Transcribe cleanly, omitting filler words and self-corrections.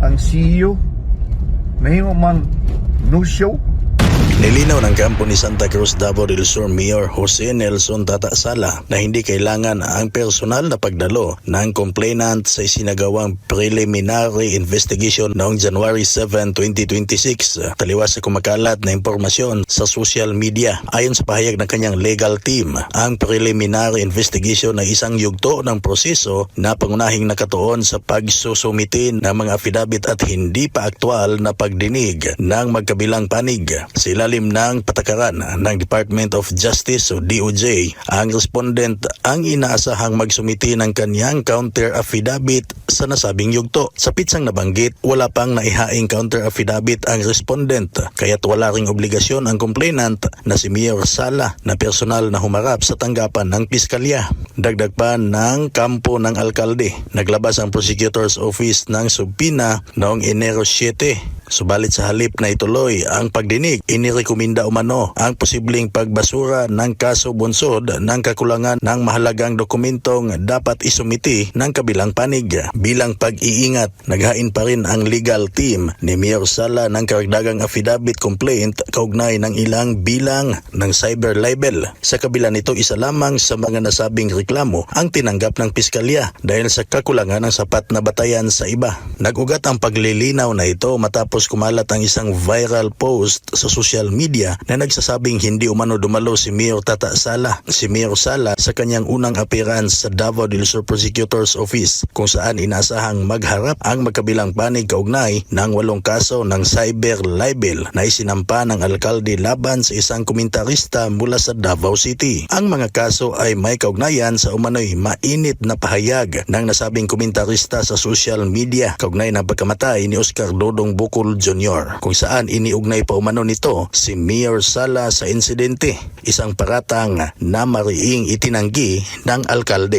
ang CEO mahimo man no show. Nilinaw ng kampo ni Santa Cruz Davao del Sur Mayor Jose Nelson Tata Sala na hindi kailangan ang personal na pagdalo ng complainant sa isinagawang preliminary investigation noong January 7, 2026. Taliwas sa kumakalat na impormasyon sa social media. Ayon sa pahayag ng kanyang legal team, ang preliminary investigation ay isang yugto ng proseso na pangunahing nakatuon sa pagsusumite ng mga affidavit at hindi pa aktwal na pagdinig ng magkabilang panig. Sa ilalim ng patakaran ng Department of Justice o DOJ, ang respondent ang inaasahang magsumite ng kanyang counter affidavit sa nasabing yugto. Sa pitsang nabanggit, wala pang naihaing counter affidavit ang respondent, kaya't wala ring obligasyon ang complainant na si Mayor Sala na personal na humarap sa tanggapan ng piskalya. Dagdag pa ng kampo ng alkalde, naglabas ang Prosecutor's Office ng subpoena noong Enero 7. Subalit sa halip na ituloy ang pagdinig, inirekomenda umano ang posibleng pagbasura ng kaso bunsod ng kakulangan ng mahalagang dokumentong dapat isumiti ng kabilang panig. Bilang pag-iingat, naghain pa rin ang legal team ni Mayor Sala ng karagdagang affidavit complaint kaugnay ng ilang bilang ng cyber libel. Sa kabila nito, isa lamang sa mga nasabing reklamo ang tinanggap ng piskalya dahil sa kakulangan ng sapat na batayan sa iba. Nag-ugat ang paglilinaw na ito matapos kumalat ang isang viral post sa social media na nagsasabing hindi umano dumalo si Mayor Tata Sala. Si Mayor Sala sa kanyang unang appearance sa Davao del Sur Prosecutor's Office kung saan inaasahang magharap ang magkabilang panig kaugnay ng 8 kaso ng cyber libel na isinampa ng alkalde laban sa isang komentarista mula sa Davao City. Ang mga kaso ay may kaugnayan sa umano'y mainit na pahayag ng nasabing komentarista sa social media kaugnay ng pagkamatay ni Oscar Dodong Bukol Jr. kung saan iniugnay pa umano nito si Mayor Sala sa insidente, isang paratang na mariing itinanggi ng alkalde.